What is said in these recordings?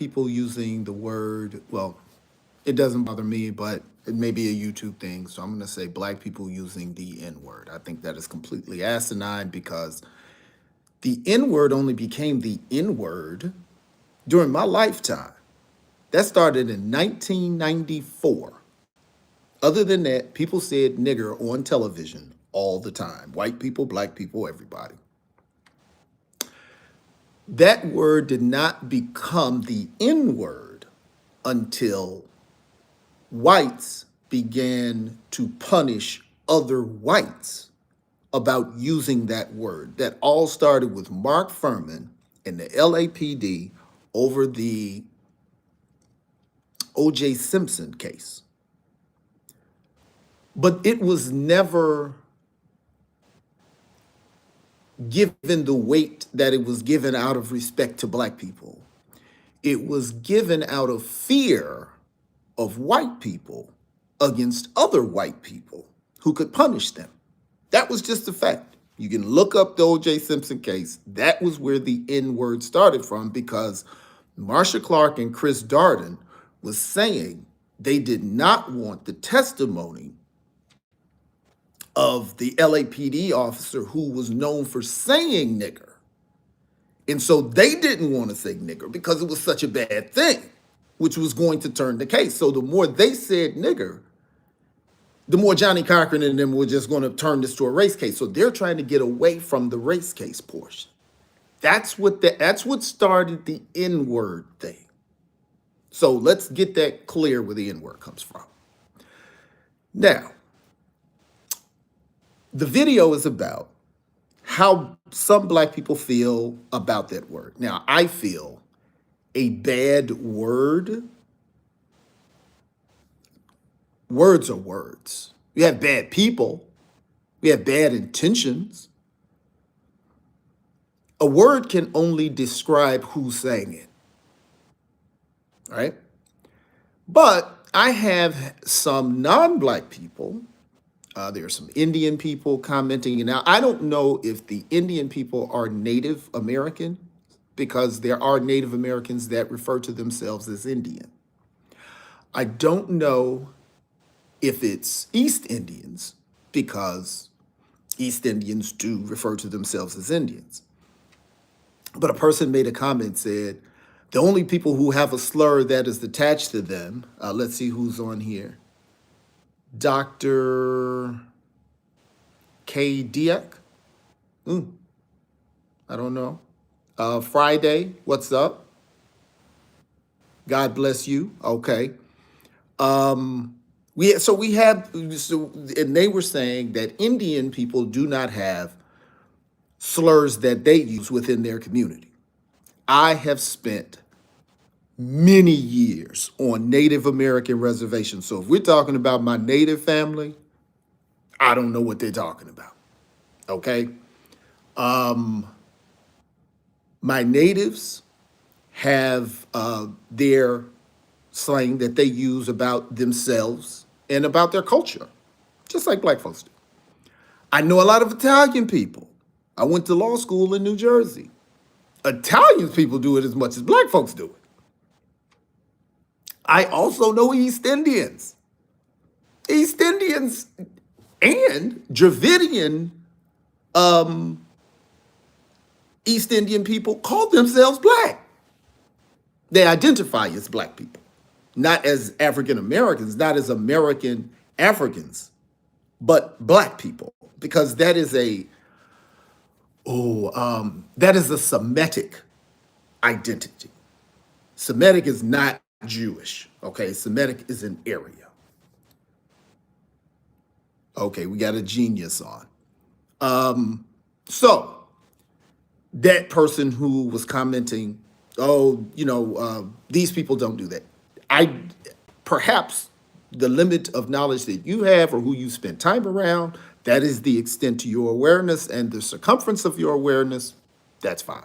people using the word, well, it doesn't bother me, but it may be a YouTube thing. So I'm going to say black people using the N word. I think that is completely asinine because the N word only became the N word during my lifetime. That started in 1994. Other than that, people said nigger on television all the time. White people, black people, everybody. That word did not become the N word until whites began to punish other whites about using that word. That all started with Mark Furman and the LAPD over the O.J. Simpson case. But it was never given the weight that it was given out of respect to black people. It was given out of fear of white people against other white people who could punish them. That was just a fact. You can look up the O.J. Simpson case. That was where the N word started from because Marsha Clark and Chris Darden was saying they did not want the testimony of the LAPD officer who was known for saying nigger. And so they didn't want to say nigger because it was such a bad thing, which was going to turn the case. So the more they said nigger, the more Johnny Cochran and them were just going to turn this to a race case. So they're trying to get away from the race case portion. That's what started the N-word thing. So let's get that clear where the N-word comes from. Now, the video is about how some black people feel about that word. Now, I feel a bad word. Words are words. We have bad people. We have bad intentions. A word can only describe who's saying it, right? But I have some non-black people. There are some Indian people commenting. Now, I don't know if the Indian people are Native American because there are Native Americans that refer to themselves as Indian. I don't know if it's East Indians because East Indians do refer to themselves as Indians. But a person made a comment, said, the only people who have a slur that is attached to them, let's see who's on here. Dr. K. Diak. I don't know. Friday, what's up? God bless you. Okay. And they were saying that Indian people do not have slurs that they use within their community. I have spent many years on Native American reservations. So if we're talking about my Native family, I don't know what they're talking about. Okay. My natives have their slang that they use about themselves and about their culture, just like black folks do. I know a lot of Italian people. I went to law school in New Jersey. Italian people do it as much as black folks do it. I also know East Indians. East Indians and Dravidian East Indian people call themselves black. They identify as black people, not as African Americans, not as American Africans, but black people, because that is a Semitic identity. Semitic is not Jewish. Okay, Semitic is an area. Okay, we got a genius on. So that person who was commenting, these people don't do that. Perhaps the limit of knowledge that you have or who you spend time around, that is the extent to your awareness and the circumference of your awareness. That's fine.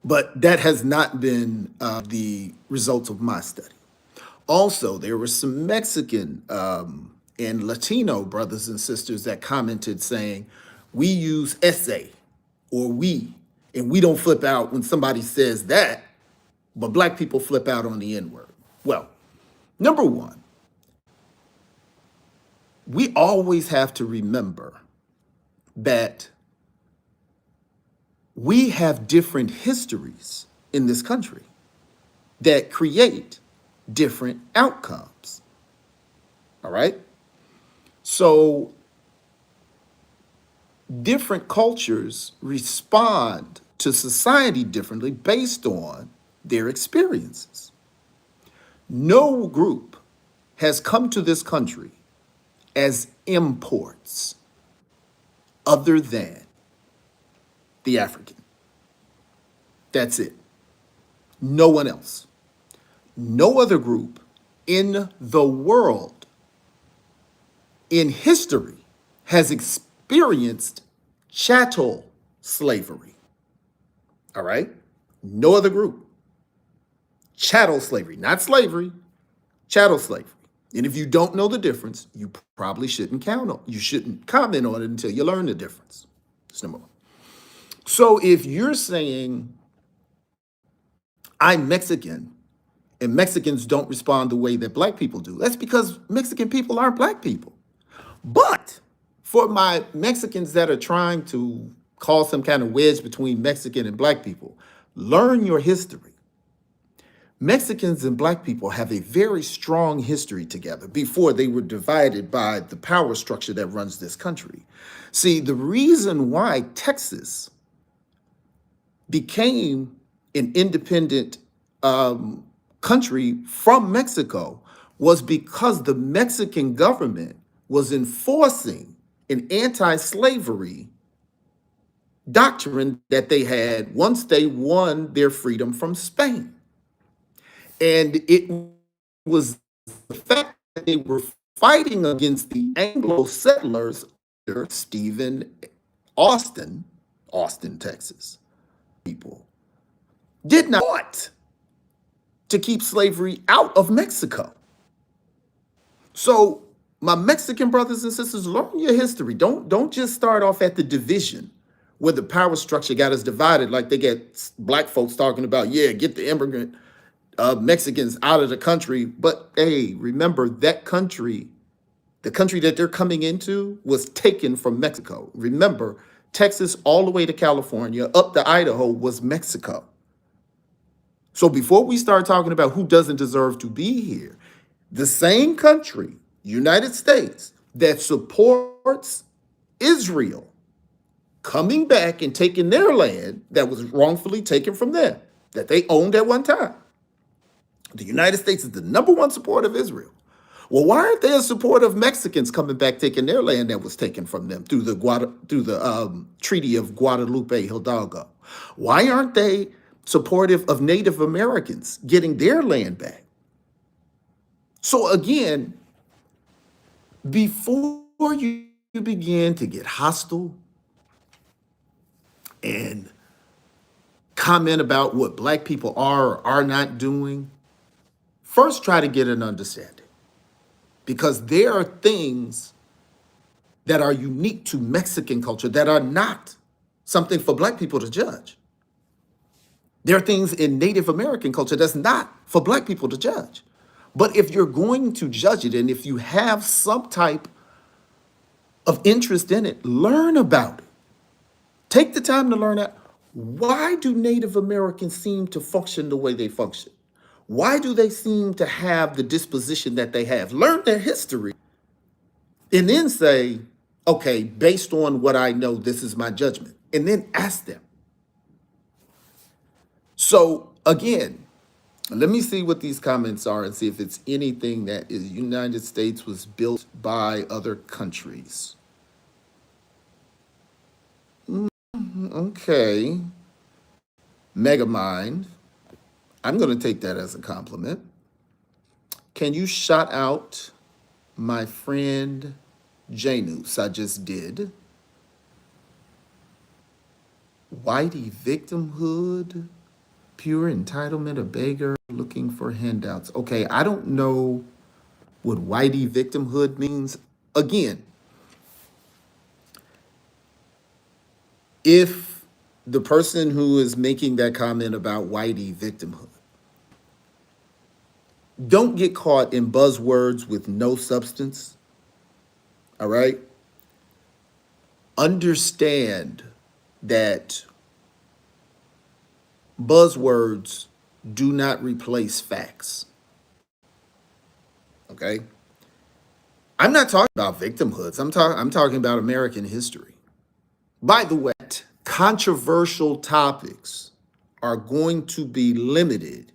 But that has not been the result of my study. Also, there were some Mexican and Latino brothers and sisters that commented saying, we use ese or we And we don't flip out when somebody says that, but black people flip out on the N word. Well, number one, we always have to remember that we have different histories in this country that create different outcomes. All right? So different cultures respond to society differently based on their experiences. No group has come to this country as imports other than the African. That's it. No one else. No other group in the world in history has experienced chattel slavery. All right? No other group. Chattel slavery, not slavery, chattel slavery. And if you don't know the difference, you probably shouldn't you shouldn't comment on it until you learn the difference. That's number one. So if you're saying I'm Mexican and Mexicans don't respond the way that black people do, that's because Mexican people aren't black people. But for my Mexicans that are trying to cause some kind of wedge between Mexican and black people, learn your history. Mexicans and black people have a very strong history together before they were divided by the power structure that runs this country. See, the reason why Texas became an independent country from Mexico was because the Mexican government was enforcing an anti-slavery doctrine that they had once they won their freedom from Spain. And it was the fact that they were fighting against the Anglo settlers, Stephen Austin, Texas, people, did not want to keep slavery out of Mexico. So my Mexican brothers and sisters, learn your history. Don't just start off at the division where the power structure got us divided, like they get black folks talking about, yeah, get the immigrant Mexicans out of the country. But hey, remember that country, the country that they're coming into was taken from Mexico. Remember, Texas all the way to California, up to Idaho was Mexico. So before we start talking about who doesn't deserve to be here, the same country, United States, that supports Israel coming back and taking their land that was wrongfully taken from them, that they owned at one time. The United States is the number one supporter of Israel. Well, why aren't they a supporter of Mexicans coming back, taking their land that was taken from them through the Treaty of Guadalupe Hidalgo? Why aren't they supportive of Native Americans getting their land back? So again, before you begin to get hostile and comment about what black people are or are not doing, first try to get an understanding. Because there are things that are unique to Mexican culture that are not something for black people to judge. There are things in Native American culture that's not for black people to judge. But if you're going to judge it, and if you have some type of interest in it, learn about it. Take the time to learn it. Why do Native Americans seem to function the way they function? Why do they seem to have the disposition that they have? Learn their history and then say, okay, based on what I know, this is my judgment. And then ask them. So again, let me see what these comments are and see if it's anything that is United States was built by other countries. Okay. Megamind. I'm going to take that as a compliment. Can you shout out my friend Janus? I just did. Whitey victimhood, pure entitlement, a beggar looking for handouts. Okay, I don't know what whitey victimhood means. Again, if the person who is making that comment about whitey victimhood, don't get caught in buzzwords with no substance. All right. Understand that buzzwords do not replace facts. Okay. I'm not talking about victimhoods. I'm talking about American history. By the way, controversial topics are going to be limited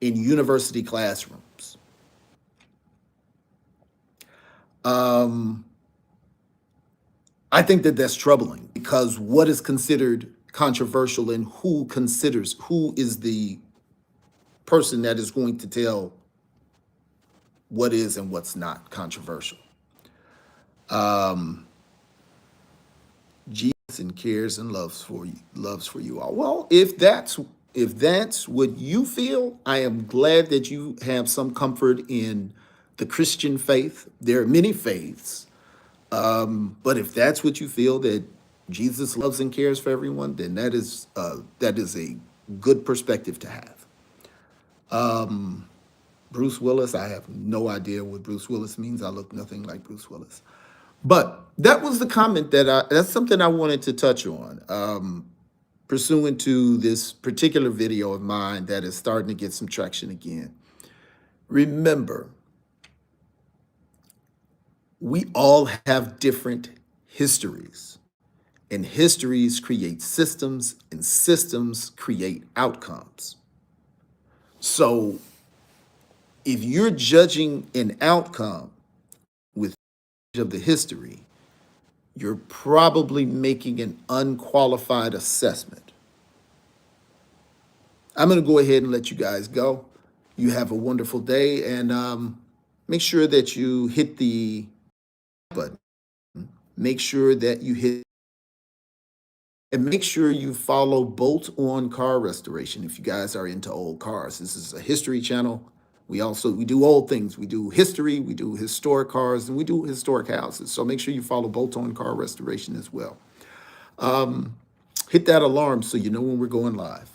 in university classrooms. I think that that's troubling because what is considered controversial and who is the person that is going to tell what is and what's not controversial. Jesus and cares and loves for you all. Well, if that's what you feel, I am glad that you have some comfort in the Christian faith. There are many faiths, but if that's what you feel, that Jesus loves and cares for everyone, then that is a good perspective to have. Bruce Willis, I have no idea what Bruce Willis means. I look nothing like Bruce Willis. But that was the comment that's something I wanted to touch on, pursuant to this particular video of mine that is starting to get some traction again. Remember, we all have different histories, and histories create systems, and systems create outcomes. So if you're judging an outcome with of the history, you're probably making an unqualified assessment. I'm going to go ahead and let you guys go. You have a wonderful day, and make sure that you hit the button. Make sure that you hit, and make sure you follow Bolt On Car Restoration if you guys are into old cars. This is a history channel. We do old things. We do history, we do historic cars, and we do historic houses. So make sure you follow Bolt On Car Restoration as well. Hit that alarm so you know when we're going live.